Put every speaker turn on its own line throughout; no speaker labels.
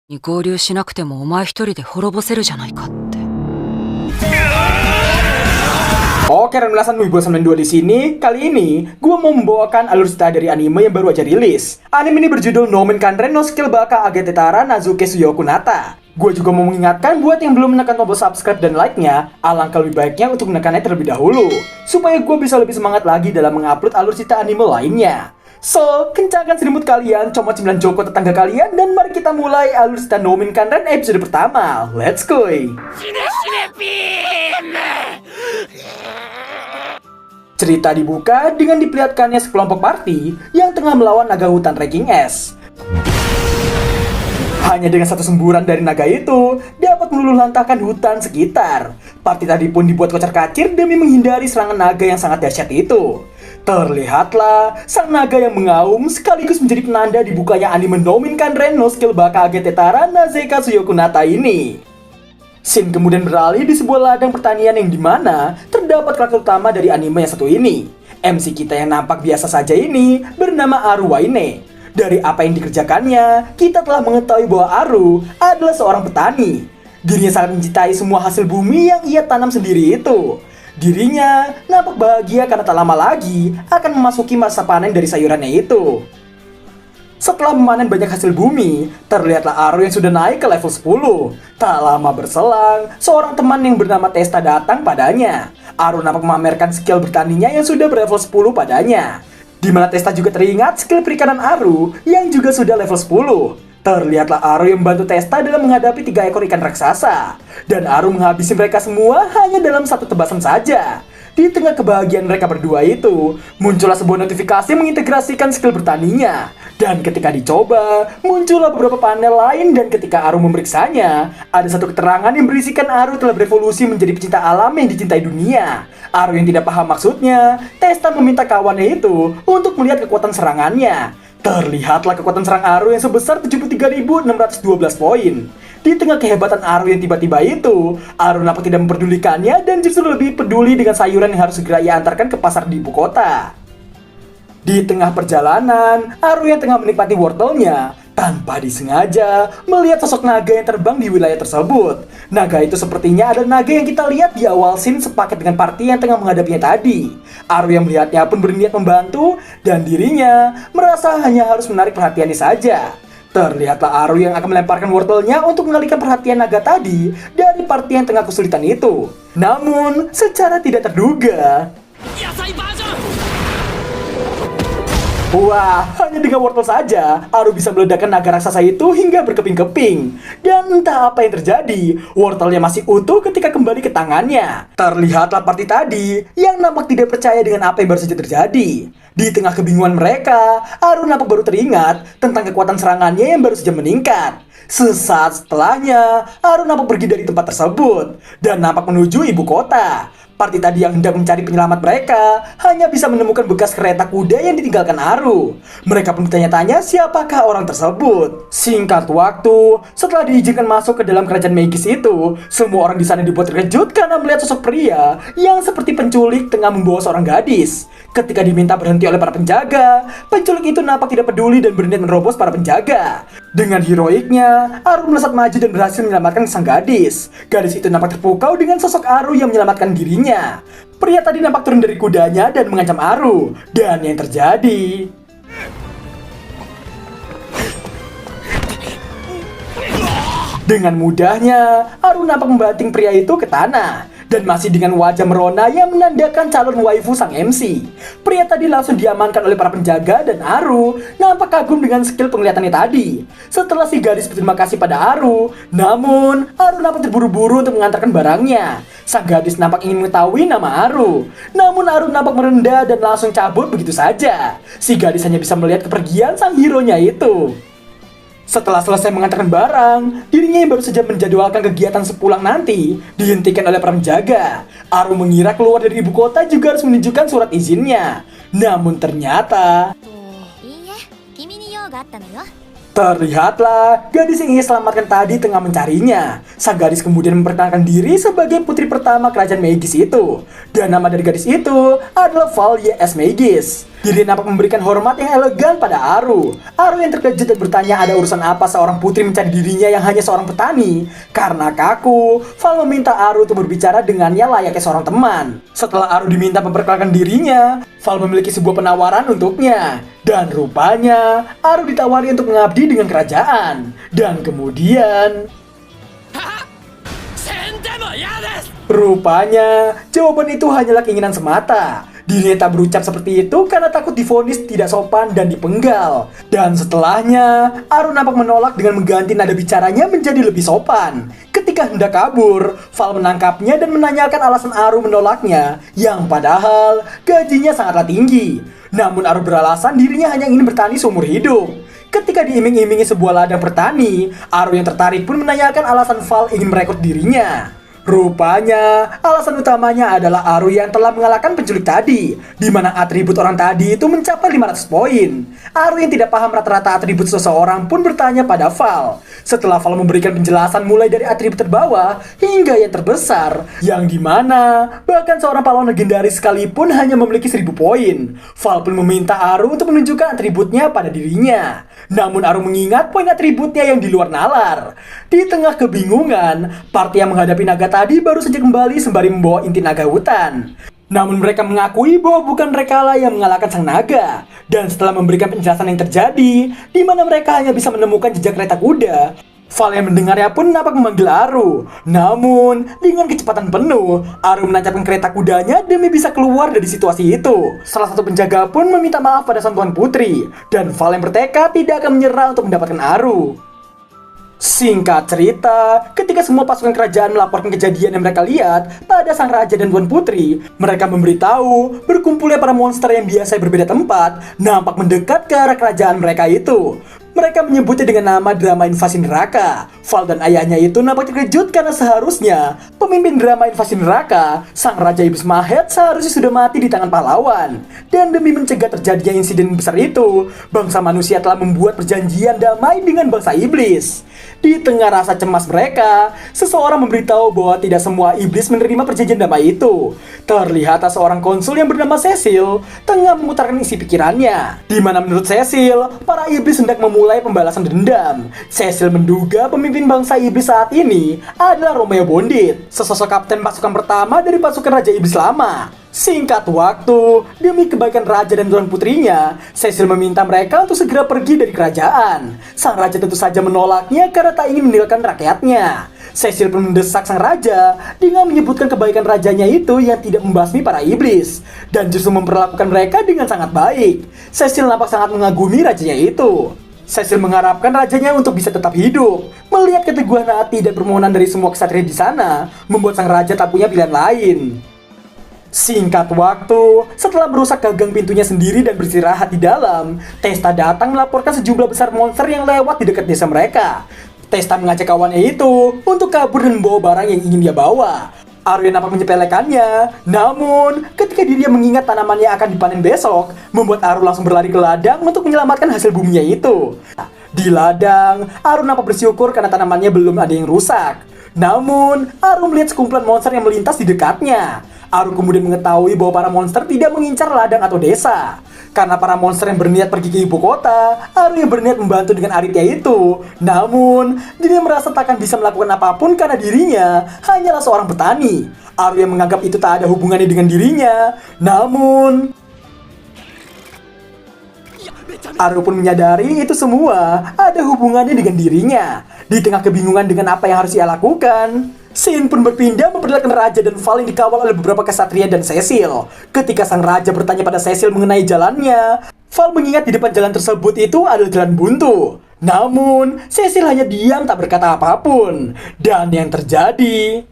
に合流しなくてもお前一人で滅ぼせるじゃないかって。
Oke, Renulasan Wibo 92 di sini. Kali ini, gue mau membawakan alur cerita dari anime yang baru aja rilis. Anime ini berjudul Noumen Kanren no Skill Baka Agetetara Nazuke Suyoku Nata. Gue juga mau mengingatkan buat yang belum menekan tombol subscribe dan like-nya, alangkah lebih baiknya untuk menekannya terlebih dahulu, supaya gue bisa lebih semangat lagi dalam mengupload alur cerita anime lainnya. So, kencangkan selimut kalian, comot 9 joko tetangga kalian, dan mari kita mulai alur cerita Noumen Kanren episode pertama. Let's go! Cerita dibuka dengan diperlihatkannya sekelompok party yang tengah melawan naga hutan ranking S. Hanya dengan satu semburan dari naga itu dapat meluluhlantahkan hutan sekitar. Party tadi pun dibuat kocar-kacir demi menghindari serangan naga yang sangat dahsyat itu. Terlihatlah sang naga yang mengaum sekaligus menjadi penanda dibukanya anime Noumen Kanren no Skill Baka Agetetara Nazuke Suyoku Nata ini. Scene kemudian beralih di sebuah ladang pertanian yang dimana terdapat karakter utama dari anime yang satu ini. MC kita yang nampak biasa saja ini bernama Aru Waine. Dari apa yang dikerjakannya, kita telah mengetahui bahwa Aru adalah seorang petani. Dirinya sangat mencintai semua hasil bumi yang ia tanam sendiri itu. Dirinya nampak bahagia karena tak lama lagi akan memasuki masa panen dari sayurannya itu. Setelah memanen banyak hasil bumi, terlihatlah Aru yang sudah naik ke level 10. Tak lama berselang, seorang teman yang bernama Testa datang padanya. Aru nampak memamerkan skill bertaninya yang sudah berlevel 10 padanya. Di mana Testa juga teringat skill perikanan Aru yang juga sudah level 10. Terlihatlah Aru yang membantu Testa dalam menghadapi 3 ekor ikan raksasa. Dan Aru menghabisi mereka semua hanya dalam satu tebasan saja. Di tengah kebahagiaan mereka berdua itu, muncullah sebuah notifikasi mengintegrasikan skill bertaninya. Dan ketika dicoba, muncullah beberapa panel lain dan ketika Aru memeriksanya, ada satu keterangan yang berisikan Aru telah berevolusi menjadi pecinta alam yang dicintai dunia. Aru yang tidak paham maksudnya, Testa meminta kawannya itu untuk melihat kekuatan serangannya. Terlihatlah kekuatan serang Aru yang sebesar 73.612 poin. Di tengah kehebatan Aru yang tiba-tiba itu, Aru nampak tidak memperdulikannya dan justru lebih peduli dengan sayuran yang harus segera ia antarkan ke pasar di ibu kota. Di tengah perjalanan, Aru yang tengah menikmati wortelnya, tanpa disengaja melihat sosok naga yang terbang di wilayah tersebut. Naga itu sepertinya ada naga yang kita lihat di awal scene sepaket dengan party yang tengah menghadapinya tadi. Aru yang melihatnya pun berniat membantu dan dirinya merasa hanya harus menarik perhatiannya saja. Terlihatlah Aru yang akan melemparkan wortelnya untuk mengalihkan perhatian naga tadi dari party yang tengah kesulitan itu. Namun, secara tidak terduga, wah, hanya dengan wortel saja, Aru bisa meledakkan naga raksasa itu hingga berkeping-keping. Dan entah apa yang terjadi, wortelnya masih utuh ketika kembali ke tangannya. Terlihatlah party tadi yang nampak tidak percaya dengan apa yang baru saja terjadi. Di tengah kebingungan mereka, Aru nampak baru teringat tentang kekuatan serangannya yang baru saja meningkat. Sesaat setelahnya, Aru nampak pergi dari tempat tersebut dan nampak menuju ibu kota. Party tadi yang hendak mencari penyelamat mereka hanya bisa menemukan bekas kereta kuda yang ditinggalkan Aru. Mereka pun bertanya-tanya siapakah orang tersebut. Singkat waktu, setelah diizinkan masuk ke dalam kerajaan magis itu, semua orang di sana dibuat terkejut karena melihat sosok pria yang seperti penculik tengah membawa seorang gadis. Ketika diminta berhenti oleh para penjaga, penculik itu nampak tidak peduli dan berniat menerobos para penjaga. Dengan heroiknya, Aru melesat maju dan berhasil menyelamatkan sang gadis. Gadis itu nampak terpukau dengan sosok Aru yang menyelamatkan dirinya. Pria tadi nampak turun dari kudanya dan mengancam Aru. Dan yang terjadi, dengan mudahnya, Aru nampak membanting pria itu ke tanah. Dan masih dengan wajah merona yang menandakan calon waifu sang MC. Pria tadi langsung diamankan oleh para penjaga dan Aru nampak kagum dengan skill penglihatannya tadi. Setelah si gadis berterima kasih pada Aru, namun Aru nampak terburu-buru untuk mengantarkan barangnya. Sang gadis nampak ingin mengetahui nama Aru. Namun Aru nampak merendah dan langsung cabut begitu saja. Si gadis hanya bisa melihat kepergian sang hero-nya itu. Setelah selesai mengantarkan barang, dirinya yang baru saja menjadwalkan kegiatan sepulang nanti dihentikan oleh para penjaga. Aru mengira keluar dari ibu kota juga harus menunjukkan surat izinnya. Namun ternyata, terlihatlah gadis yang ia selamatkan tadi tengah mencarinya. Sang gadis kemudian memperkenalkan diri sebagai putri pertama kerajaan magis itu. Dan nama dari gadis itu adalah Valia S. Magis. Dirinya nampak memberikan hormat yang elegan pada Aru. Aru yang terkejut dan bertanya ada urusan apa seorang putri mencari dirinya yang hanya seorang petani. Karena kaku, Val meminta Aru untuk berbicara dengannya layaknya seorang teman. Setelah Aru diminta memperkenalkan dirinya, Val memiliki sebuah penawaran untuknya. Dan rupanya, Aru ditawari untuk mengabdi dengan kerajaan. Dan kemudian... rupanya, jawaban itu hanyalah keinginan semata. Dirinya tak berucap seperti itu karena takut divonis tidak sopan dan dipenggal. Dan setelahnya, Aru nampak menolak dengan mengganti nada bicaranya menjadi lebih sopan. Ketika hendak kabur, Val menangkapnya dan menanyakan alasan Aru menolaknya, yang padahal gajinya sangatlah tinggi. Namun Aru beralasan dirinya hanya ingin bertani seumur hidup. Ketika diiming-imingi sebuah ladang bertani, Aru yang tertarik pun menanyakan alasan Val ingin merekrut dirinya. Rupanya, alasan utamanya adalah Aru yang telah mengalahkan penculik tadi, di mana atribut orang tadi itu mencapai 500 poin. Aru yang tidak paham rata-rata atribut seseorang pun bertanya pada Val. Setelah Val memberikan penjelasan mulai dari atribut terbawah hingga yang terbesar, yang dimana bahkan seorang pahlawan legendaris sekalipun hanya memiliki 1000 poin. Val pun meminta Aru untuk menunjukkan atributnya pada dirinya. Namun Aru mengingat poin atributnya yang di luar nalar. Di tengah kebingungan, party yang menghadapi naga tadi baru saja kembali sembari membawa inti naga hutan. Namun mereka mengakui bahwa bukan merekalah yang mengalahkan sang naga. Dan setelah memberikan penjelasan yang terjadi, di mana mereka hanya bisa menemukan jejak kereta kuda, Val yang mendengarnya pun nampak memanggil Aru. Namun, dengan kecepatan penuh, Aru menancapkan kereta kudanya demi bisa keluar dari situasi itu. Salah satu penjaga pun meminta maaf pada sang tuan putri, dan Val yang bertekad tidak akan menyerah untuk mendapatkan Aru. Singkat cerita, ketika semua pasukan kerajaan melaporkan kejadian yang mereka lihat pada sang raja dan tuan putri, mereka memberitahu berkumpulnya para monster yang biasa berbeda tempat nampak mendekat ke arah kerajaan mereka itu. Mereka menyebutnya dengan nama drama invasi neraka. Val dan ayahnya itu nampak terkejut karena seharusnya pemimpin drama invasi neraka, sang Raja Iblis Mahet, seharusnya sudah mati di tangan pahlawan. Dan demi mencegah terjadinya insiden besar itu, bangsa manusia telah membuat perjanjian damai dengan bangsa iblis. Di tengah rasa cemas mereka, seseorang memberitahu bahwa tidak semua iblis menerima perjanjian damai itu. Terlihat seorang konsul yang bernama Cecil tengah memutarkan isi pikirannya, di mana menurut Cecil, para iblis hendak memulai pembalasan dendam. Cecil menduga pemimpin bangsa iblis saat ini adalah Romeo Bondit, sesosok kapten pasukan pertama dari pasukan Raja Iblis lama. Singkat waktu, demi kebaikan raja dan tuan putrinya, Cecil meminta mereka untuk segera pergi dari kerajaan. Sang raja tentu saja menolaknya karena tak ingin meninggalkan rakyatnya. Cecil pun mendesak sang raja dengan menyebutkan kebaikan rajanya itu yang tidak membasmi para iblis, dan justru memperlakukan mereka dengan sangat baik. Cecil nampak sangat mengagumi rajanya itu. Cecil mengharapkan rajanya untuk bisa tetap hidup. Melihat keteguhan hati dan permohonan dari semua ksatria di sana, membuat sang raja tak punya pilihan lain. Singkat waktu, setelah merusak gagang pintunya sendiri dan beristirahat di dalam, Testa datang melaporkan sejumlah besar monster yang lewat di dekat desa mereka. Testa mengajak kawannya itu untuk kabur dan membawa barang yang ingin dia bawa. Aru yang nampak menyepelekannya, namun ketika dirinya mengingat tanamannya akan dipanen besok, membuat Aru langsung berlari ke ladang untuk menyelamatkan hasil buminya itu. Di ladang, Aru nampak bersyukur karena tanamannya belum ada yang rusak. Namun, Aru melihat sekumpulan monster yang melintas di dekatnya. Aru kemudian mengetahui bahwa para monster tidak mengincar ladang atau desa. Karena para monster yang berniat pergi ke ibu kota, Aru yang berniat membantu dengan Aritya itu. Namun, dirinya merasa takkan bisa melakukan apapun karena dirinya hanyalah seorang petani. Aru yang menganggap itu tak ada hubungannya dengan dirinya. Namun, Aru pun menyadari itu semua ada hubungannya dengan dirinya. Di tengah kebingungan dengan apa yang harus ia lakukan, Scene pun berpindah memperlihatkan Raja dan Val yang dikawal oleh beberapa kesatria dan Cecil. Ketika sang Raja bertanya pada Cecil mengenai jalannya, Val mengingat di depan jalan tersebut itu adalah jalan buntu. Namun, Cecil hanya diam tak berkata apapun. Dan yang terjadi...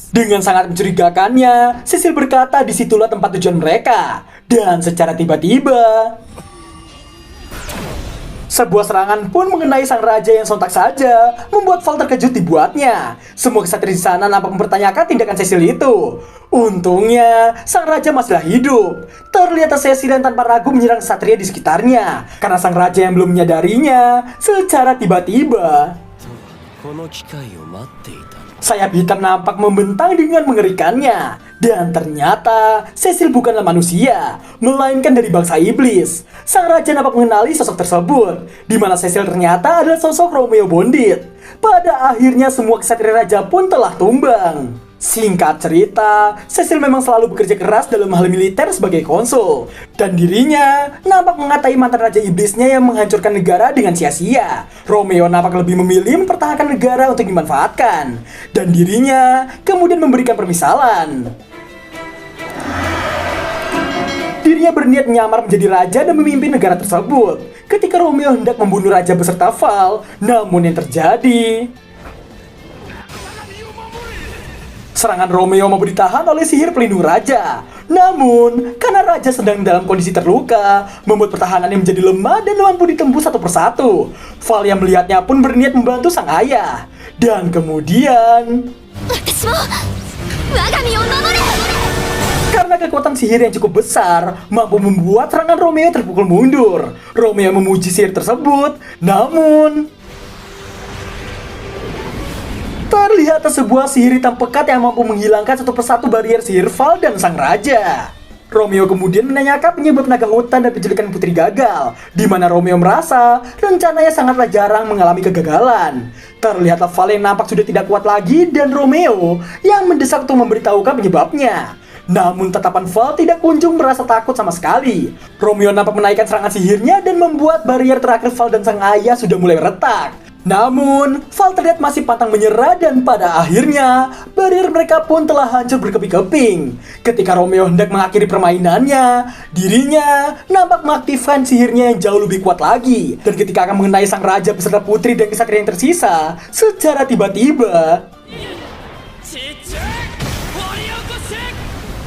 Dengan sangat mencurigakannya, Cecil berkata disitulah tempat tujuan mereka. Dan secara tiba-tiba... sebuah serangan pun mengenai sang raja yang sontak saja membuat Val terkejut dibuatnya. Semua kesatria di sana nampak mempertanyakan tindakan Cecil itu. Untungnya, sang raja masihlah hidup. Terlihat Cecil dan tanpa ragu menyerang kesatria di sekitarnya. Karena sang raja yang belum menyadarinya, secara tiba-tiba Sayap hitam nampak membentang dengan mengerikannya. Dan ternyata Cecil bukanlah manusia, melainkan dari bangsa iblis. Sang raja nampak mengenali sosok tersebut, di mana Cecil ternyata adalah sosok Romeo Bondit. Pada akhirnya semua kesatria raja pun telah tumbang. Singkat cerita, Cecil memang selalu bekerja keras dalam hal militer sebagai konsul. Dan dirinya nampak mengatai mantan raja iblisnya yang menghancurkan negara dengan sia-sia. Romeo nampak lebih memilih mempertahankan negara untuk dimanfaatkan. Dan dirinya kemudian memberikan permisalan. Dirinya berniat menyamar menjadi raja dan memimpin negara tersebut. Ketika Romeo hendak membunuh raja beserta Val, namun yang terjadi... serangan Romeo mau ditahan oleh sihir pelindung raja. Namun, karena raja sedang dalam kondisi terluka, membuat pertahanannya menjadi lemah dan mampu ditembus satu persatu. Val yang melihatnya pun berniat membantu sang ayah. Dan kemudian... karena kekuatan sihir yang cukup besar, mampu membuat serangan Romeo terpukul mundur. Romeo memuji sihir tersebut, namun... terlihat sebuah sihir hitam pekat yang mampu menghilangkan satu persatu barrier sihir Val dan sang raja. Romeo kemudian menanyakan penyebab naga hutan dan penculikan putri gagal, di mana Romeo merasa rencananya sangatlah jarang mengalami kegagalan. Terlihatlah Val yang nampak sudah tidak kuat lagi dan Romeo yang mendesak untuk memberitahukan penyebabnya. Namun tatapan Val tidak kunjung merasa takut sama sekali. Romeo nampak menaikkan serangan sihirnya dan membuat barrier terakhir Val dan sang ayah sudah mulai retak. Namun, Val terlihat masih pantang menyerah dan pada akhirnya, barrier mereka pun telah hancur berkeping-keping. Ketika Romeo hendak mengakhiri permainannya, dirinya nampak mengaktifkan sihirnya yang jauh lebih kuat lagi. Dan ketika akan mengenai sang raja beserta putri dan kesatria yang tersisa, secara tiba-tiba...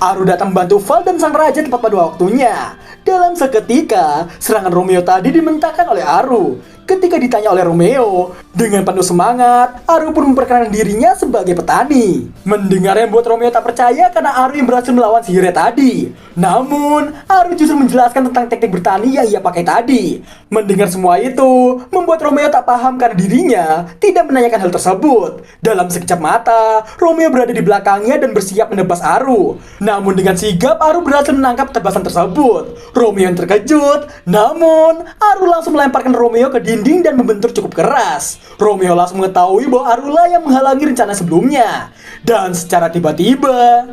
Aru datang membantu Val dan sang raja tepat pada waktunya. Dalam seketika, serangan Romeo tadi dimentahkan oleh Aru. Ketika ditanya oleh Romeo, dengan penuh semangat, Aru pun memperkenalkan dirinya sebagai petani. Mendengar yang membuat Romeo tak percaya karena Aru yang berhasil melawan sihirnya tadi. Namun, Aru justru menjelaskan tentang teknik bertani yang ia pakai tadi. Mendengar semua itu, membuat Romeo tak paham karena dirinya tidak menanyakan hal tersebut. Dalam sekejap mata, Romeo berada di belakangnya dan bersiap menebas Aru. Namun dengan sigap, Aru berhasil menangkap tebasan tersebut. Romeo yang terkejut, namun Aru langsung melemparkan Romeo ke dinding dan membentur cukup keras. Romeo langsung mengetahui bahwa Arulah yang menghalangi rencana sebelumnya. Dan secara tiba-tiba...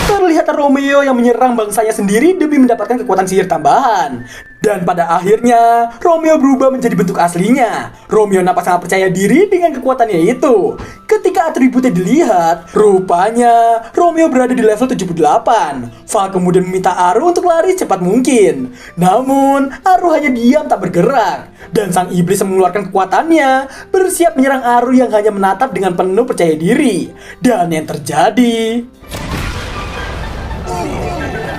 terlihat Romeo yang menyerang bangsanya sendiri demi mendapatkan kekuatan sihir tambahan. Dan pada akhirnya, Romeo berubah menjadi bentuk aslinya. Romeo nampak sangat percaya diri dengan kekuatannya itu. Ketika atributnya dilihat, rupanya Romeo berada di level 78. Val kemudian meminta Aru untuk lari secepat mungkin. Namun, Aru hanya diam tak bergerak. Dan sang iblis yang mengeluarkan kekuatannya, bersiap menyerang Aru yang hanya menatap dengan penuh percaya diri. Dan yang terjadi...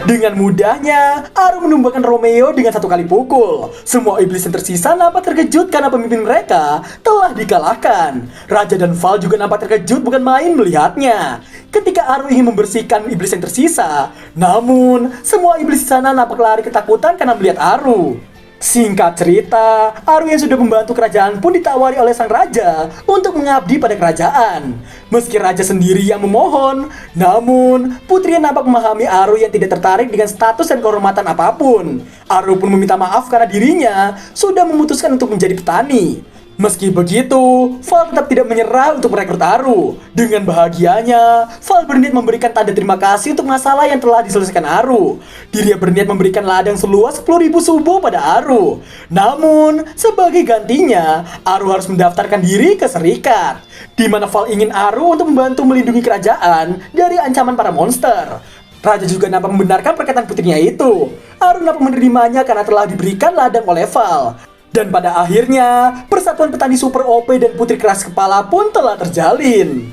dengan mudahnya, Aru menumbangkan Romeo dengan satu kali pukul. Semua iblis yang tersisa nampak terkejut karena pemimpin mereka telah dikalahkan. Raja dan Val juga nampak terkejut bukan main melihatnya. Ketika Aru ingin membersihkan iblis yang tersisa, namun semua iblis di sana nampak lari ketakutan karena melihat Aru. Singkat cerita, Aru yang sudah membantu kerajaan pun ditawari oleh sang raja untuk mengabdi pada kerajaan. Meski raja sendiri yang memohon, namun putrinya nampak memahami Aru yang tidak tertarik dengan status dan kehormatan apapun. Aru pun meminta maaf karena dirinya sudah memutuskan untuk menjadi petani. Meski begitu, Val tetap tidak menyerah untuk merekrut Aru. Dengan bahagianya, Val berniat memberikan tanda terima kasih untuk masalah yang telah diselesaikan Aru. Dirinya berniat memberikan ladang seluas 10.000 subo pada Aru. Namun, sebagai gantinya, Aru harus mendaftarkan diri ke serikat, di mana Val ingin Aru untuk membantu melindungi kerajaan dari ancaman para monster. Raja juga nampak membenarkan perkataan putrinya itu. Aru nampak menerimanya karena telah diberikan ladang oleh Val. Dan pada akhirnya, persatuan petani super OP dan putri keras kepala pun telah terjalin.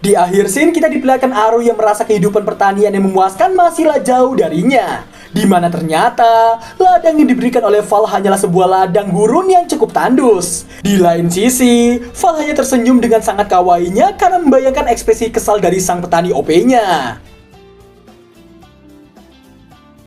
Di akhir scene kita diperlihatkan Aru yang merasa kehidupan pertanian yang memuaskan masihlah jauh darinya. Di mana ternyata, ladang yang diberikan oleh Val hanyalah sebuah ladang gurun yang cukup tandus. Di lain sisi, Val hanya tersenyum dengan sangat kawainya karena membayangkan ekspresi kesal dari sang petani OP-nya.